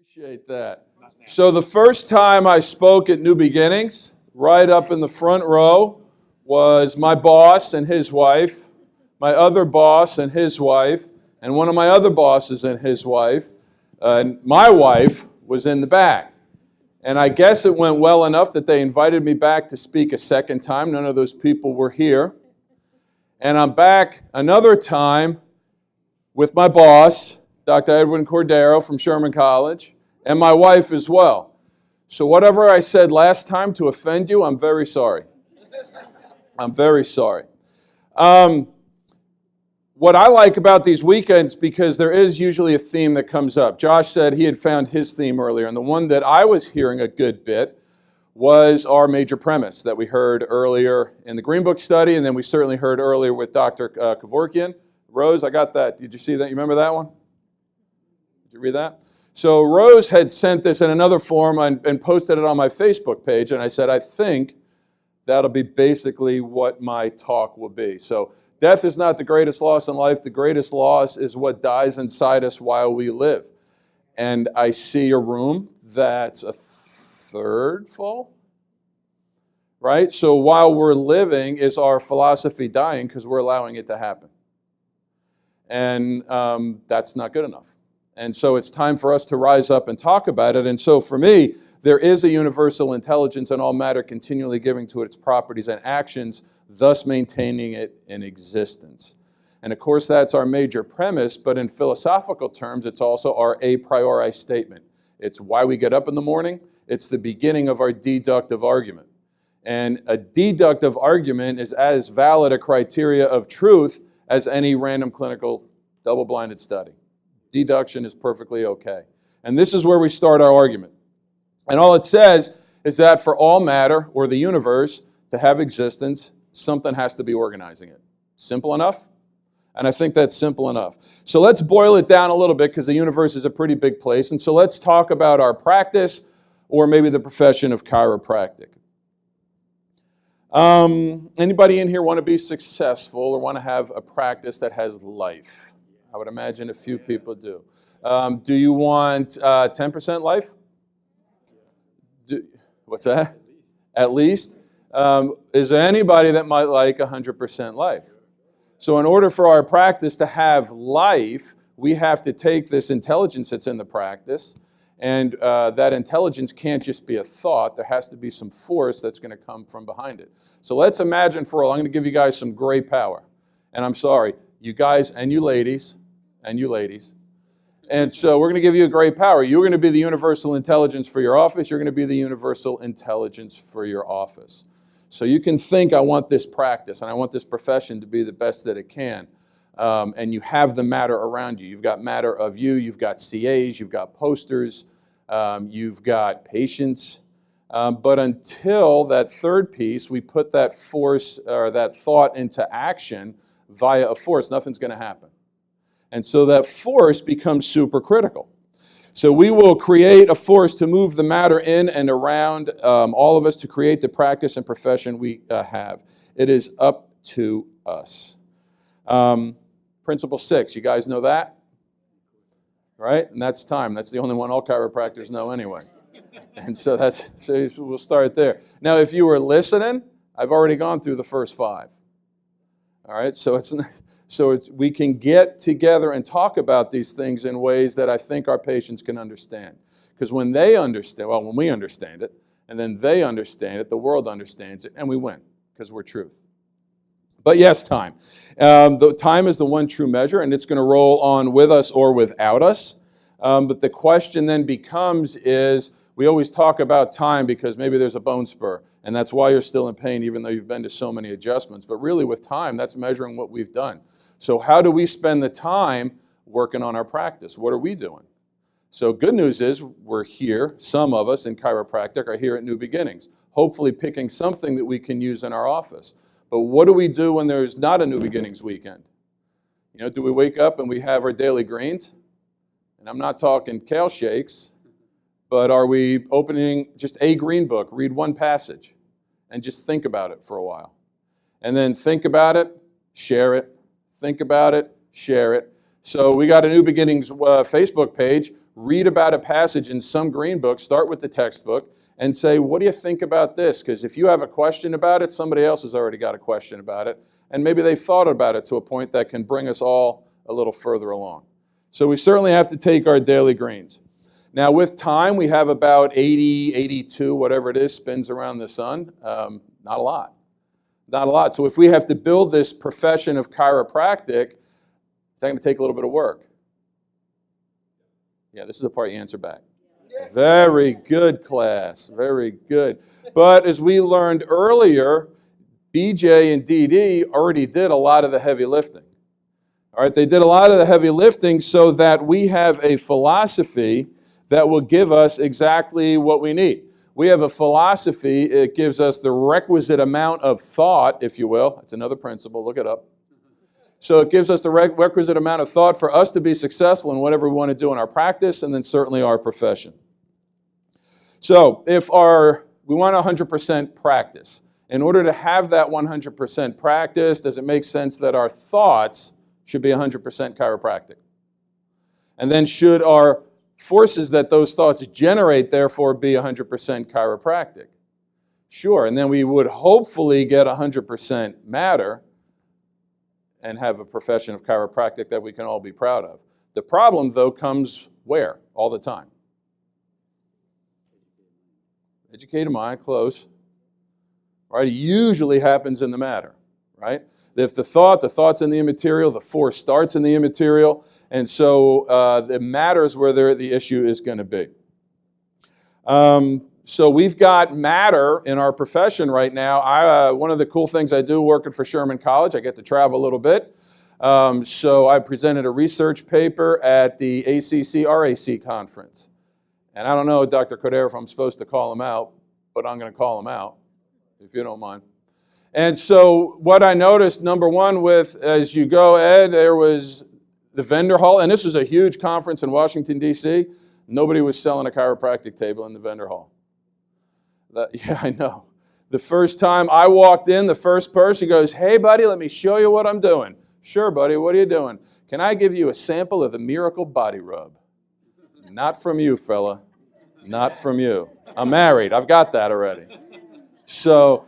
Appreciate that. So the first time I spoke at New Beginnings, right up in the front row, was my boss and his wife, my other boss and his wife, and one of my other bosses and his wife. And my wife was in the back. And I guess it went well enough that they invited me back to speak a second time. None of those people were here. And I'm back another time with my boss, Dr. Edwin Cordero from Sherman College, and my wife as well. So whatever I said last time to offend you, I'm very sorry. I'm very sorry. What I like about these weekends, because there is usually a theme that comes up. Josh said he had found his theme earlier, and the one that I was hearing a good bit was our major premise that we heard earlier in the Green Book study, and then we certainly heard earlier with Dr. Kevorkian. Rose, I got that. Did you see that? You remember that one? Did you read that? So Rose had sent this in another form and posted it on my Facebook page, and I said, I think that'll be basically what my talk will be. So death is not the greatest loss in life. The greatest loss is what dies inside us while we live. And I see a room that's a third full, right? So while we're living, is our philosophy dying because we're allowing it to happen? And that's not good enough. And so it's time for us to rise up and talk about it. And so for me, there is a universal intelligence in all matter continually giving to it its properties and actions, thus maintaining it in existence. And of course, that's our major premise, but in philosophical terms, it's also our a priori statement. It's why we get up in the morning. It's the beginning of our deductive argument. And a deductive argument is as valid a criteria of truth as any random clinical double-blinded study. Deduction is perfectly okay. And this is where we start our argument. And all it says is that for all matter, or the universe, to have existence, something has to be organizing it. Simple enough? And I think that's simple enough. So let's boil it down a little bit because the universe is a pretty big place. And so let's talk about our practice or maybe the profession of chiropractic. Anybody in here want to be successful or want to have a practice that has life? I would imagine a few people do. Do you want 10% life? What's that? At least? Is there anybody that might like 100% life? So in order for our practice to have life, we have to take this intelligence that's in the practice, and that intelligence can't just be a thought. There has to be some force that's going to come from behind it. So let's imagine for all, I'm going to give you guys some great power. And I'm sorry, you guys and you ladies, And so we're going to give you a great power. You're going to be the universal intelligence for your office. You're going to be the universal intelligence for your office. So you can think, I want this practice, and I want this profession to be the best that it can. And you have the matter around you. You've got matter of you. You've got CAs. You've got posters. You've got patients. But until that third piece, we put that force or that thought into action via a force, nothing's going to happen. And so that force becomes super critical. So we will create a force to move the matter in and around all of us to create the practice and profession we have. It is up to us. Principle 6, you guys know that? Right? And that's time. That's the only one all chiropractors know anyway. And so we'll start there. Now, if you were listening, I've already gone through the first 5. All right, we can get together and talk about these things in ways that I think our patients can understand. Because when we understand it, and then they understand it, the world understands it, and we win, because we're truth. But yes, time. The time is the one true measure, and it's going to roll on with us or without us. But the question then becomes is, we always talk about time because maybe there's a bone spur, and that's why you're still in pain even though you've been to so many adjustments. But really with time, that's measuring what we've done. So how do we spend the time working on our practice? What are we doing? So good news is we're here, some of us in chiropractic are here at New Beginnings, hopefully picking something that we can use in our office. But what do we do when there's not a New Beginnings weekend? You know, do we wake up and we have our daily greens? And I'm not talking kale shakes, but are we opening just a green book, read one passage, and just think about it for a while? And then think about it, share it, think about it, share it. So we got a New Beginnings Facebook page. read about a passage in some green book, start with the textbook, and say, what do you think about this? Because if you have a question about it, somebody else has already got a question about it, and maybe they've thought about it to a point that can bring us all a little further along. So we certainly have to take our daily greens. Now with time, we have about 80, 82, whatever it is, spins around the sun. Not a lot. Not a lot. So if we have to build this profession of chiropractic, it's going to take a little bit of work. Yeah, this is the part you answer back. Very good, class. Very good. But as we learned earlier, BJ and DD already did a lot of the heavy lifting. All right, they did a lot of the heavy lifting so that we have a philosophy that will give us exactly what we need. We have a philosophy, it gives us the requisite amount of thought, if you will. That's another principle, look it up. So it gives us the requisite amount of thought for us to be successful in whatever we want to do in our practice and then certainly our profession. So if we want 100% practice, in order to have that 100% practice, does it make sense that our thoughts should be 100% chiropractic? And then should our forces that those thoughts generate, therefore, be 100% chiropractic? Sure, and then we would hopefully get 100% matter and have a profession of chiropractic that we can all be proud of. The problem, though, comes where? All the time. Educated mind, close. Right? It usually happens in the matter, right? If the thought's in the immaterial, the force starts in the immaterial, and so the matter is where the issue is going to be. So we've got matter in our profession right now. One of the cool things I do working for Sherman College, I get to travel a little bit. So I presented a research paper at the ACC-RAC conference. And I don't know, Dr. Cordero, if I'm supposed to call him out, but I'm going to call him out, if you don't mind. And so what I noticed, number one, as you go, Ed, there was the vendor hall, and this was a huge conference in Washington, D.C. Nobody was selling a chiropractic table in the vendor hall. Yeah, I know. The first time I walked in, the first person goes, hey, buddy, let me show you what I'm doing. Sure, buddy, what are you doing? Can I give you a sample of the Miracle Body Rub? Not from you, fella. Not from you. I'm married. I've got that already. So,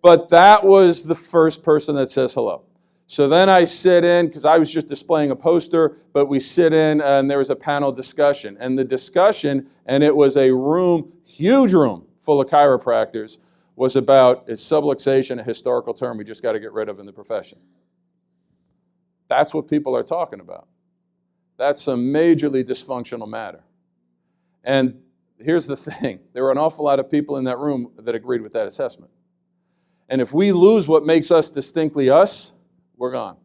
but that was the first person that says hello. So then I sit in, because I was just displaying a poster, but we sit in and there was a panel discussion. And the discussion, and it was a room, huge room, full of chiropractors, was about, is subluxation a historical term we just got to get rid of in the profession? That's what people are talking about. That's some majorly dysfunctional matter. And here's the thing. There were an awful lot of people in that room that agreed with that assessment. And if we lose what makes us distinctly us, we're gone.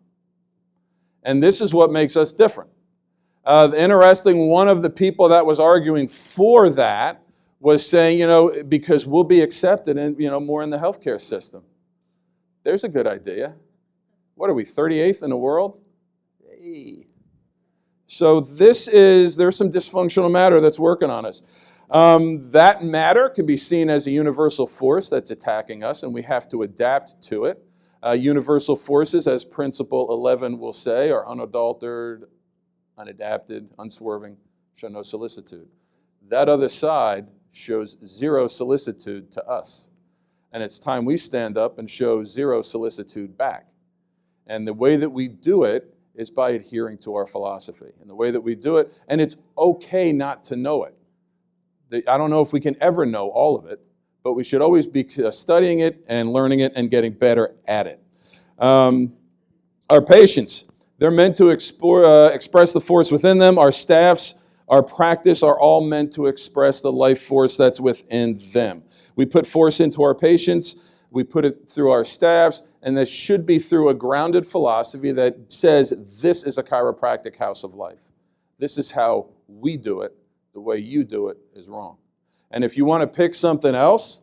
And this is what makes us different. Interesting, one of the people that was arguing for that was saying, because we'll be accepted in, more in the healthcare system. There's a good idea. What are we, 38th in the world? Hey. So there's some dysfunctional matter that's working on us. That matter can be seen as a universal force that's attacking us, and we have to adapt to it. Universal forces, as Principle 11 will say, are unadulterated, unadapted, unswerving, show no solicitude. That other side shows zero solicitude to us. And it's time we stand up and show zero solicitude back. And the way that we do it is by adhering to our philosophy. And the way that we do it, and it's okay not to know it. I don't know if we can ever know all of it, but we should always be studying it and learning it and getting better at it. Our patients, they're meant to express the force within them. Our staffs, our practice are all meant to express the life force that's within them. We put force into our patients, we put it through our staffs, and this should be through a grounded philosophy that says this is a chiropractic house of life. This is how we do it. The way you do it is wrong. And if you want to pick something else,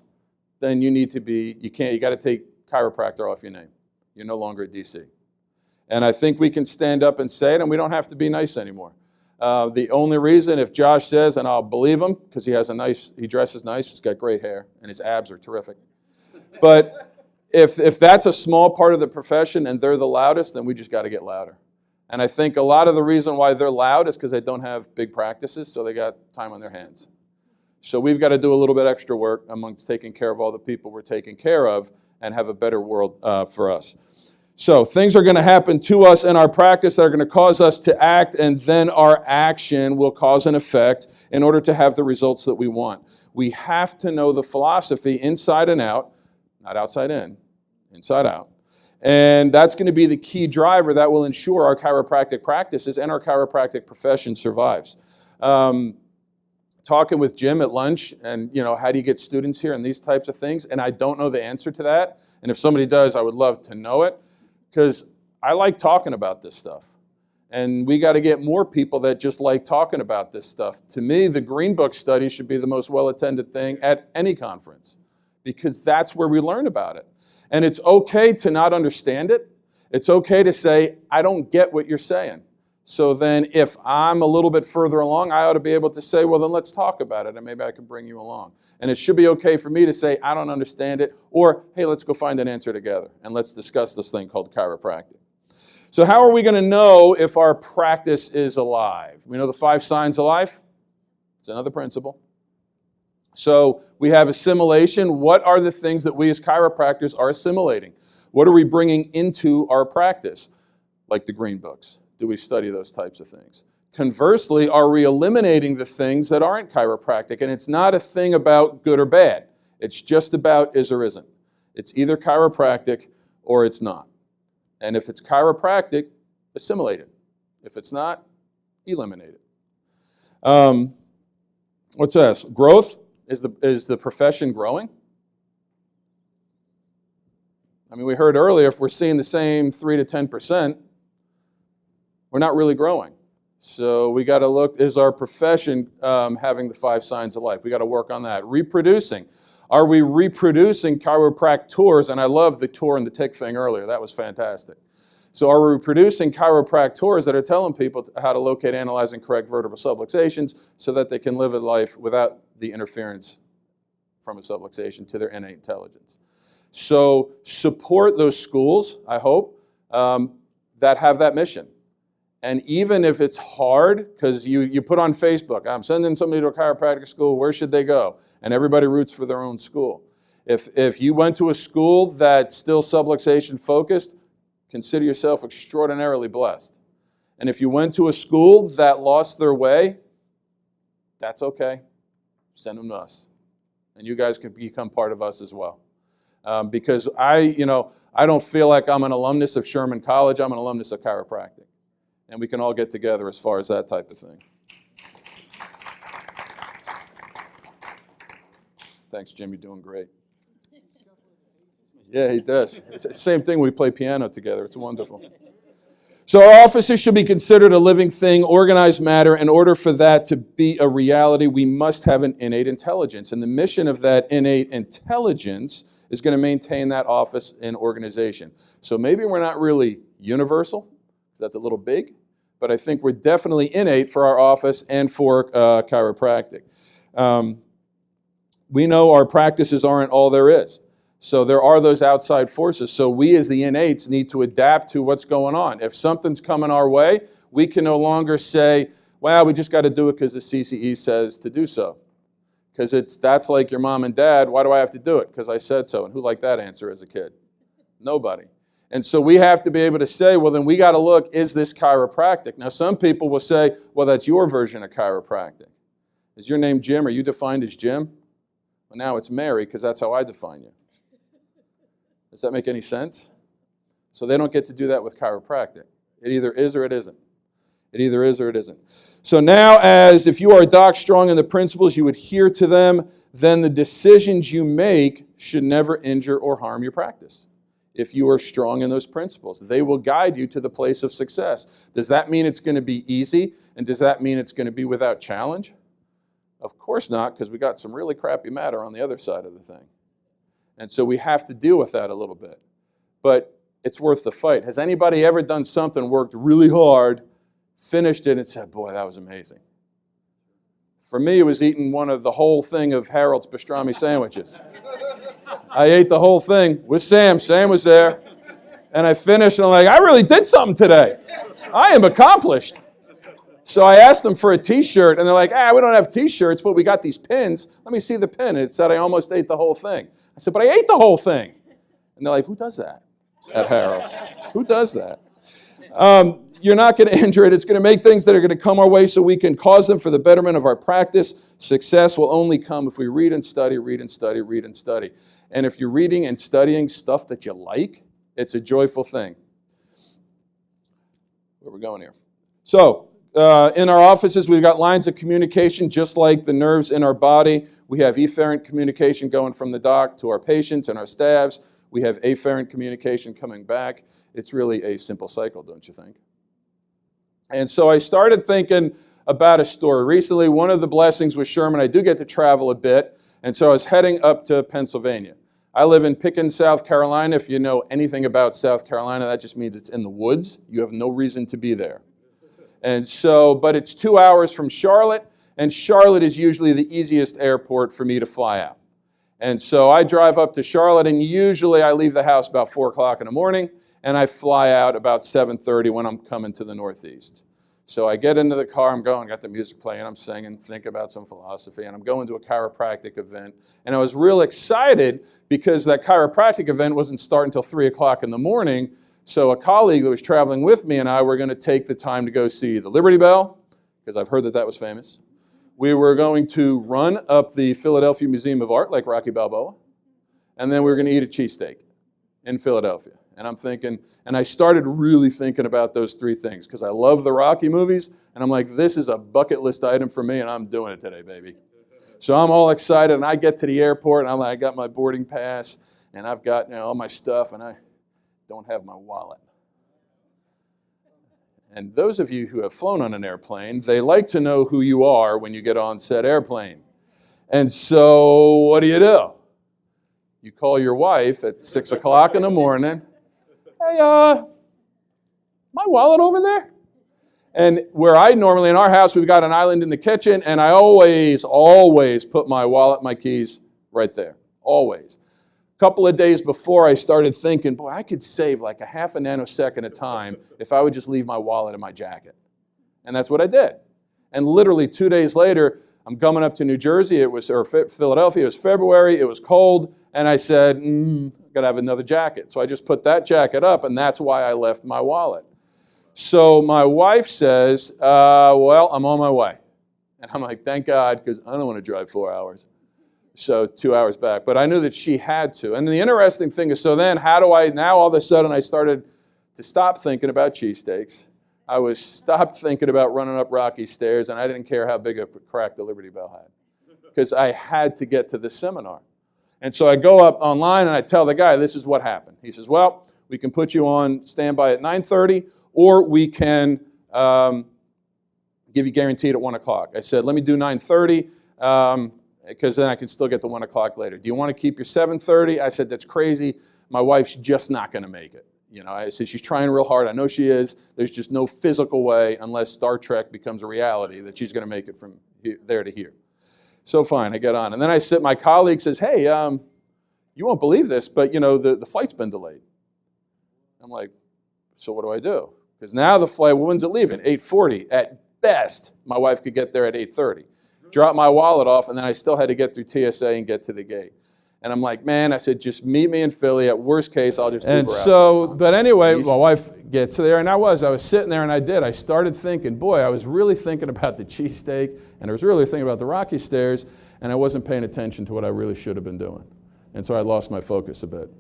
then you got to take chiropractor off your name. You're no longer a DC. And I think we can stand up and say it, and we don't have to be nice anymore. The only reason, if Josh says, and I'll believe him, because he dresses nice, he's got great hair, and his abs are terrific. But if that's a small part of the profession and they're the loudest, then we just got to get louder. And I think a lot of the reason why they're loud is because they don't have big practices, so they got time on their hands. So we've got to do a little bit extra work amongst taking care of all the people we're taking care of and have a better world for us. So things are going to happen to us in our practice that are going to cause us to act, and then our action will cause an effect in order to have the results that we want. We have to know the philosophy inside and out, not outside in, inside out. And that's going to be the key driver that will ensure our chiropractic practices and our chiropractic profession survives. Talking with Jim at lunch, and how do you get students here and these types of things, and I don't know the answer to that. And if somebody does, I would love to know it, because I like talking about this stuff. And we got to get more people that just like talking about this stuff. To me, the Green Book study should be the most well-attended thing at any conference, because that's where we learn about it. And it's okay to not understand it. It's okay to say, I don't get what you're saying. So then if I'm a little bit further along, I ought to be able to say, well, then let's talk about it, and maybe I can bring you along. And it should be okay for me to say, I don't understand it, or, hey, let's go find an answer together, and let's discuss this thing called chiropractic. So how are we going to know if our practice is alive? We know the 5 signs of life. It's another principle. So we have assimilation. What are the things that we as chiropractors are assimilating? What are we bringing into our practice? Like the Green Books. Do we study those types of things? Conversely, are we eliminating the things that aren't chiropractic? And it's not a thing about good or bad. It's just about is or isn't. It's either chiropractic or it's not. And if it's chiropractic, assimilate it. If it's not, eliminate it. What's this? Growth. Is the profession growing? I mean, we heard earlier, if we're seeing the same 3 to 10%, we're not really growing. So we got to look, is our profession having the 5 signs of life? We got to work on that. Reproducing. Are we reproducing chiropractors? And I love the tour and the tick thing earlier. That was fantastic. So are we producing chiropractors that are telling people how to locate, analyze, and correct vertebral subluxations so that they can live a life without the interference from a subluxation to their innate intelligence? So support those schools, I hope, that have that mission. And even if it's hard, because you put on Facebook, I'm sending somebody to a chiropractic school, where should they go? And everybody roots for their own school. If you went to a school that's still subluxation focused, consider yourself extraordinarily blessed. And if you went to a school that lost their way, that's okay. Send them to us. And you guys can become part of us as well. Because I don't feel like I'm an alumnus of Sherman College. I'm an alumnus of chiropractic. And we can all get together as far as that type of thing. Thanks, Jim. You're doing great. Yeah, he does. It's the same thing. We play piano together. It's wonderful. So our offices should be considered a living thing, organized matter. In order for that to be a reality, we must have an innate intelligence. And the mission of that innate intelligence is going to maintain that office and organization. So maybe we're not really universal, because that's a little big, but I think we're definitely innate for our office and for chiropractic. We know our practices aren't all there is. So there are those outside forces. So we as the innates need to adapt to what's going on. If something's coming our way, we can no longer say, well, we just got to do it because the CCE says to do so. Because that's like your mom and dad. Why do I have to do it? Because I said so. And who liked that answer as a kid? Nobody. And so we have to be able to say, well, then we got to look, is this chiropractic? Now, some people will say, well, that's your version of chiropractic. Is your name Jim? Are you defined as Jim? Well, now it's Mary, because that's how I define you. Does that make any sense? So they don't get to do that with chiropractic. It either is or it isn't. It either is or it isn't. So now, as if you are a doc strong in the principles, you adhere to them, then the decisions you make should never injure or harm your practice. If you are strong in those principles, they will guide you to the place of success. Does that mean it's going to be easy? And does that mean it's going to be without challenge? Of course not, because we got some really crappy matter on the other side of the thing. And so we have to deal with that a little bit. But it's worth the fight. Has anybody ever done something, worked really hard, finished it, and said, boy, that was amazing? For me, it was eating the whole thing of Harold's pastrami sandwiches. I ate the whole thing with Sam. Sam was there. And I finished, and I'm like, I really did something today. I am accomplished. So I asked them for a T-shirt, and they're like, we don't have T-shirts, but we got these pins. Let me see the pin. And it said I almost ate the whole thing. I said, but I ate the whole thing. And they're like, who does that at Harold's? Who does that? You're not going to injure it. It's going to make things that are going to come our way so we can cause them for the betterment of our practice. Success will only come if we read and study, read and study, read and study. And if you're reading and studying stuff that you like, it's a joyful thing. Where are we going here? So, in our offices, we've got lines of communication just like the nerves in our body. We have efferent communication going from the doc to our patients and our staffs. We have afferent communication coming back. It's really a simple cycle, don't you think? And so I started thinking about a story. Recently, one of the blessings with Sherman, I do get to travel a bit, and so I was heading up to Pennsylvania. I live in Pickens, South Carolina. If you know anything about South Carolina, that just means it's in the woods. You have no reason to be there. And so, but it's 2 hours from Charlotte, and Charlotte is usually the easiest airport for me to fly out. And so I drive up to Charlotte, and usually I leave the house about 4 o'clock in the morning, and I fly out about 7:30 when I'm coming to the Northeast. So I get into the car, I'm going, got the music playing, I'm singing, think about some philosophy, and I'm going to a chiropractic event. And I was real excited because that chiropractic event wasn't starting until 3 o'clock in the morning. So a colleague that was traveling with me and I were going to take the time to go see the Liberty Bell, because I've heard that that was famous. We were going to run up the Philadelphia Museum of Art like Rocky Balboa, and then we were going to eat a cheesesteak in Philadelphia. And I'm thinking, and I started really thinking about those 3 things because I love the Rocky movies, and I'm like, this is a bucket list item for me, and I'm doing it today, baby. So I'm all excited, and I get to the airport, and I got my boarding pass, and I've got all my stuff, and I don't have my wallet. And those of you who have flown on an airplane, they like to know who you are when you get on said airplane. And so what do? You call your wife at 6 o'clock in the morning. Hey, my wallet over there? And where I normally, in our house, we've got an island in the kitchen, and I always put my wallet, my keys right there. Always. A couple of days before, I started thinking, boy, I could save like a half a nanosecond of time if I would just leave my wallet in my jacket. And that's what I did. And literally 2 days later, I'm coming up to New Jersey, or Philadelphia, it was February, it was cold, and I said, I've got to have another jacket. So I just put that jacket up, and that's why I left my wallet. So my wife says, well, I'm on my way. And I'm like, thank God, because I don't want to drive 4 hours. So 2 hours back. But I knew that she had to. And the interesting thing is, so then now all of a sudden I started to stop thinking about cheesesteaks. I stopped thinking about running up rocky stairs, and I didn't care how big a crack the Liberty Bell had, because I had to get to this seminar. And so I go up online and I tell the guy, this is what happened. He says, well, we can put you on standby at 9:30, or we can give you guaranteed at 1 o'clock. I said, let me do 9:30, because then I can still get the 1 o'clock later. Do you want to keep your 7:30? I said, that's crazy. My wife's just not going to make it. I said, she's trying real hard. I know she is. There's just no physical way, unless Star Trek becomes a reality, that she's going to make it from there to here. So fine, I get on. And then my colleague says, hey, you won't believe this, but the flight's been delayed. I'm like, so what do I do? Because now the flight, when's it leaving? 8:40. At best, my wife could get there at 8:30. Drop my wallet off, and then I still had to get through TSA and get to the gate. And I'm like, man, I said, just meet me in Philly. At worst case, I'll just Uber out. And so, but anyway, my wife gets there, and I was sitting there, and I started thinking, boy, I was really thinking about the cheesesteak, and I was really thinking about the Rocky Stairs, and I wasn't paying attention to what I really should have been doing. And so I lost my focus a bit.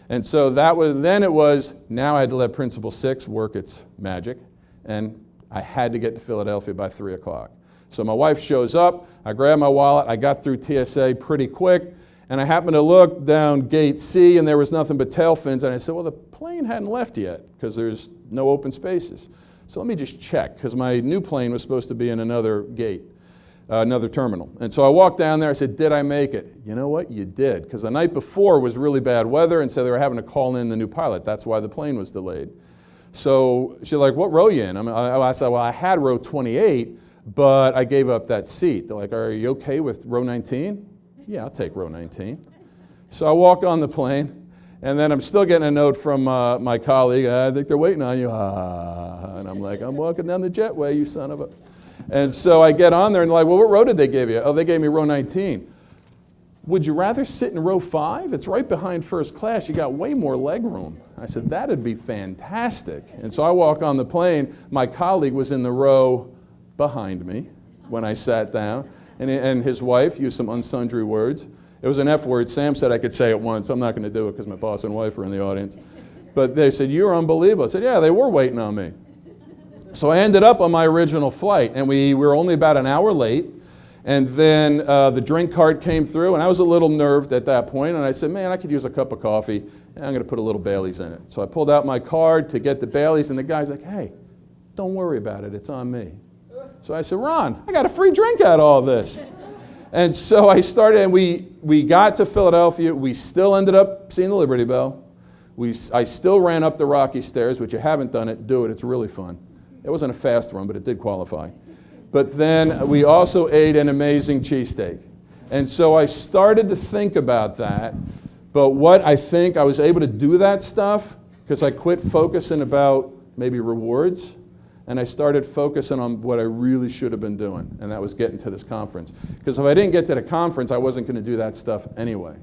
And so now I had to let Principle 6 work its magic, and I had to get to Philadelphia by 3 o'clock. So my wife shows up, I grab my wallet, I got through TSA pretty quick, and I happened to look down gate C, and there was nothing but tail fins, and I said, well, the plane hadn't left yet, because there's no open spaces. So let me just check, because my new plane was supposed to be in another gate, another terminal. And so I walked down there, I said, did I make it? You know what, you did, because the night before was really bad weather, and so they were having to call in the new pilot. That's why the plane was delayed. So she's like, what row you in? I said, well, I had row 28, but I gave up that seat. They're like, are you okay with row 19? Yeah, I'll take row 19. So I walk on the plane, And then I'm still getting a note from my colleague, I think they're waiting on you. And I'm like, I'm walking down the jetway, you son of a. And so I get on there and like, well, what row did they give you? Oh, they gave me row 19. Would you rather sit in row 5? It's right behind first class. You got way more leg room. I said, that'd be fantastic. And so I walk on the plane. My colleague was in the row behind me when I sat down. And his wife used some unsundry words. It was an F word. Sam said I could say it once. I'm not going to do it because my boss and wife are in the audience. But they said, you're unbelievable. I said, yeah, they were waiting on me. So I ended up on my original flight, and we were only about an hour late. And then the drink cart came through, and I was a little nerved at that point, and I said, man, I could use a cup of coffee, and I'm going to put a little Bailey's in it. So I pulled out my card to get the Bailey's, and the guy's like, hey, don't worry about it, it's on me. So I said, Ron, I got a free drink out of all this. And so I started, and we got to Philadelphia. We still ended up seeing the Liberty Bell. I still ran up the rocky stairs, which you haven't done it, do it, it's really fun. It wasn't a fast run, but it did qualify. But then we also ate an amazing cheesesteak. And so I started to think about that. But what I think I was able to do that stuff because I quit focusing about maybe rewards, and I started focusing on what I really should have been doing, and that was getting to this conference. Because if I didn't get to the conference, I wasn't going to do that stuff anyway.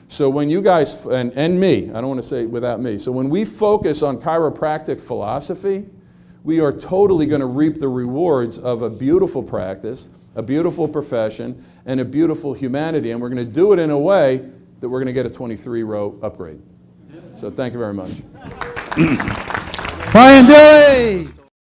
So when you guys, and me, I don't want to say without me, so when we focus on chiropractic philosophy, we are totally going to reap the rewards of a beautiful practice, a beautiful profession, and a beautiful humanity. And we're going to do it in a way that we're going to get a 23-row upgrade. So thank you very much. Brian Dooley!